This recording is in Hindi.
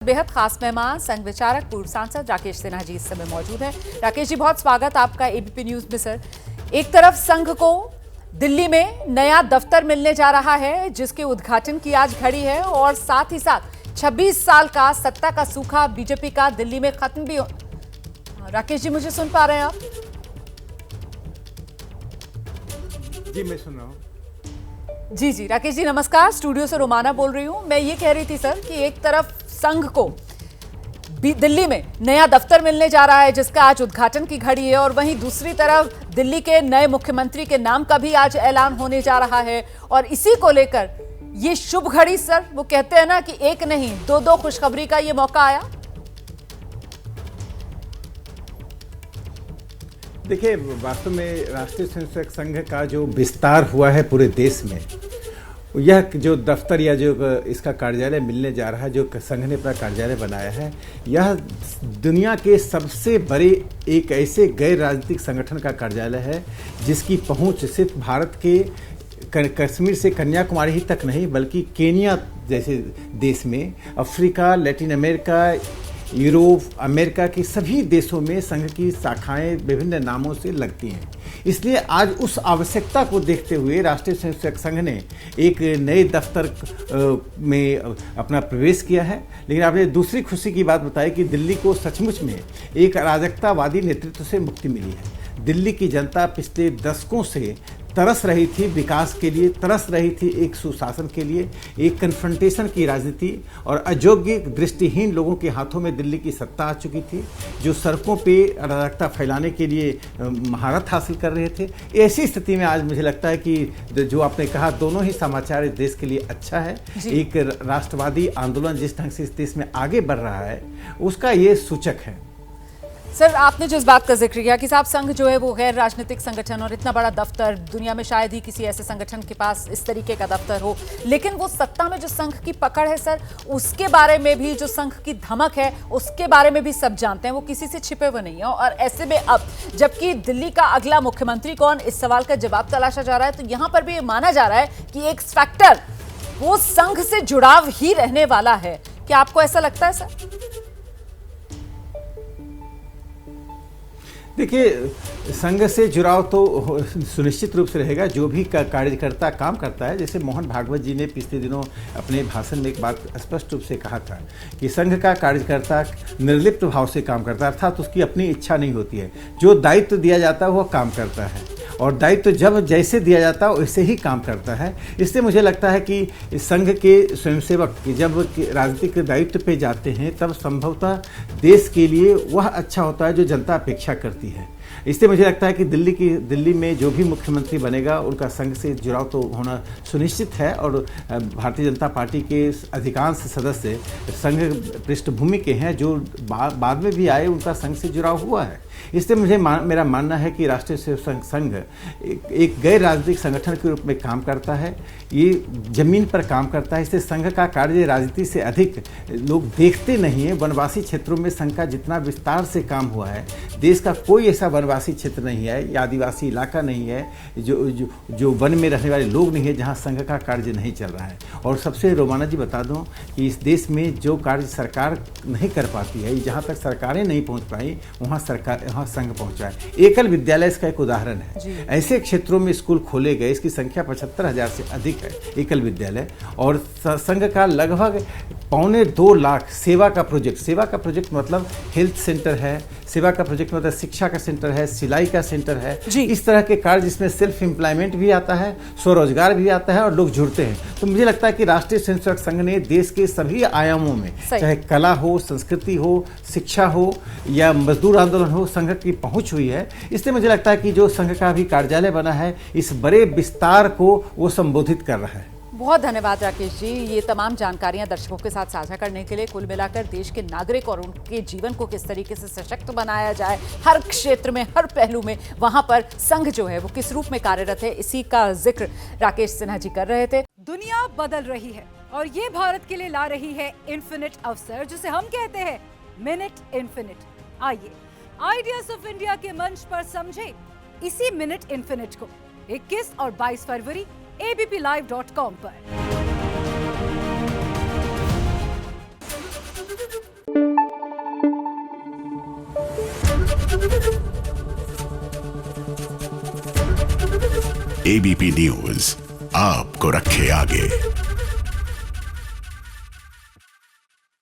बेहद खास मेहमान संघ विचारक पूर्व सांसद राकेश सिन्हा जी इस समय मौजूद हैं। राकेश जी, बहुत स्वागत आपका एबीपी न्यूज में। सर, एक तरफ संघ को दिल्ली में नया दफ्तर मिलने जा रहा है जिसके उद्घाटन की आज घड़ी है, और साथ ही साथ 26 साल का सत्ता का सूखा बीजेपी का दिल्ली में खत्म भी हो। राकेश जी, मुझे सुन पा रहे हैं आप? जी, मैं सुन रहा हूँ। जी, राकेश जी नमस्कार। स्टूडियो से रोमाना बोल रही हूँ। मैं ये कह रही थी सर कि एक तरफ संघ को दिल्ली में नया दफ्तर मिलने जा रहा है जिसका आज उद्घाटन की घड़ी है, और वहीं दूसरी तरफ दिल्ली के नए मुख्यमंत्री के नाम का भी आज ऐलान होने जा रहा है। और इसी को लेकर ये शुभ घड़ी सर, वो कहते हैं ना कि एक नहीं दो खुशखबरी का ये मौका आया। देखिए, वास्तव में राष्ट्रीय स्वयंसेवक संघ का जो विस्तार हुआ है पूरे देश में, यह जो दफ्तर या जो इसका कार्यालय मिलने जा रहा है, जो संघ ने अपना कार्यालय बनाया है, यह दुनिया के सबसे बड़े एक ऐसे गैर राजनीतिक संगठन का कार्यालय है जिसकी पहुंच सिर्फ भारत के कश्मीर से कन्याकुमारी ही तक नहीं, बल्कि केनिया जैसे देश में, Africa, Latin America, Europe, America के सभी देशों में संघ की शाखाएं विभिन्न नामों से लगती हैं। इसलिए आज उस आवश्यकता को देखते हुए राष्ट्रीय स्वयंसेवक संघ ने एक नए दफ्तर में अपना प्रवेश किया है। लेकिन आपने दूसरी खुशी की बात बताई कि दिल्ली को सचमुच में एक अराजकतावादी नेतृत्व से मुक्ति मिली है। दिल्ली की जनता पिछले दशकों से तरस रही थी विकास के लिए, तरस रही थी एक सुशासन के लिए। एक कन्फ्रंटेशन की राजनीति और अयोग्य दृष्टिहीन लोगों के हाथों में दिल्ली की सत्ता आ चुकी थी, जो सड़कों पे अराजकता फैलाने के लिए महारत हासिल कर रहे थे। ऐसी स्थिति में आज मुझे लगता है कि जो आपने कहा, दोनों ही समाचार इस देश के लिए अच्छा है। एक राष्ट्रवादी आंदोलन जिस ढंग से इस देश में आगे बढ़ रहा है, उसका ये सूचक है। सर, आपने जिस बात का जिक्र किया कि साहब संघ जो है वो गैर राजनीतिक संगठन, और इतना बड़ा दफ्तर दुनिया में शायद ही किसी ऐसे संगठन के पास इस तरीके का दफ्तर हो, लेकिन वो सत्ता में जो संघ की पकड़ है सर, उसके बारे में भी, जो संघ की धमक है उसके बारे में भी सब जानते हैं, वो किसी से छिपे हुए नहीं है। और ऐसे में अब जबकि दिल्ली का अगला मुख्यमंत्री कौन, इस सवाल का जवाब तलाशा जा रहा है, तो यहां पर भी माना जा रहा है कि एक फैक्टर वो संघ से जुड़ाव ही रहने वाला है। क्या आपको ऐसा लगता है सर? देखिए, संघ से जुड़ाव तो सुनिश्चित रूप से रहेगा। जो भी कार्यकर्ता काम करता है, जैसे मोहन भागवत जी ने पिछले दिनों अपने भाषण में एक बात स्पष्ट रूप से कहा था कि संघ का कार्यकर्ता निर्लिप्त भाव से काम करता है, अर्थात उसकी अपनी इच्छा नहीं होती है। जो दायित्व दिया जाता है वह काम करता है, और दायित्व जब जैसे दिया जाता है वैसे ही काम करता है। इससे मुझे लगता है कि संघ के स्वयंसेवक जब राजनीतिक दायित्व पे जाते हैं, तब संभवतः देश के लिए वह अच्छा होता है जो जनता अपेक्षा करती है। इससे मुझे लगता है कि दिल्ली में जो भी मुख्यमंत्री बनेगा, उनका संघ से जुड़ाव तो होना सुनिश्चित है। और भारतीय जनता पार्टी के अधिकांश सदस्य संघ पृष्ठभूमि के हैं, जो बाद में भी आए, उनका संघ से जुड़ाव हुआ है। इसलिए मेरा मानना है कि राष्ट्रीय स्वयंसेवक संघ एक गैर राजनीतिक संगठन के रूप में काम करता है, ये जमीन पर काम करता है। इससे संघ का कार्य राजनीति से अधिक लोग देखते नहीं हैं। वनवासी क्षेत्रों में संघ का जितना विस्तार से काम हुआ है, देश का कोई ऐसा वनवासी क्षेत्र नहीं है या आदिवासी इलाका नहीं है जो वन में रहने वाले लोग नहीं है जहां संघ का कार्य नहीं चल रहा है। और सबसे रोमाना जी बता दूं कि इस देश में जो कार्य सरकार नहीं कर पाती है, जहां तक सरकारें नहीं पहुंच पाई, वहाँ संघ पहुंचा है। एकल विद्यालय इसका एक उदाहरण है। ऐसे क्षेत्रों में स्कूल खोले गए, इसकी संख्या 75,000 से अधिक है एकल विद्यालय। और संघ का लगभग 2.25 लाख सेवा का प्रोजेक्ट मतलब हेल्थ सेंटर है, सेवा का प्रोजेक्ट मतलब शिक्षा का सेंटर है, सिलाई का सेंटर है। इस तरह के कार्य जिसमें सेल्फ एम्प्लॉयमेंट भी आता है, स्वरोजगार भी आता है, और लोग जुड़ते हैं। तो मुझे लगता है कि राष्ट्रीय स्वयंसेवक संघ ने देश के सभी आयामों में, चाहे कला हो, संस्कृति हो, शिक्षा हो या मजदूर आंदोलन हो, संघ की पहुंच हुई है। इसलिए मुझे लगता है कि जो संघ का भी कार्यालय बना है, इस बड़े विस्तार को वो संबोधित कर रहा है। बहुत धन्यवाद राकेश जी, ये तमाम जानकारियां दर्शकों के साथ साझा करने के लिए। कुल मिलाकर देश के नागरिक और उनके जीवन को किस तरीके से सशक्त बनाया जाए, हर क्षेत्र में, हर पहलू में, वहां पर संघ जो है वो किस रूप में कार्यरत है, इसी का जिक्र राकेश सिन्हा जी कर रहे थे। दुनिया बदल रही है और ये भारत के लिए ला रही है इन्फिनिट अवसर, जिसे हम कहते हैं मिनट इन्फिनिट। आइए आइडियाज ऑफ इंडिया के मंच पर समझे इसी मिनट इन्फिनिट को 21 और 22 फरवरी abplive.com पर। एबीपी न्यूज आपको रखे आगे।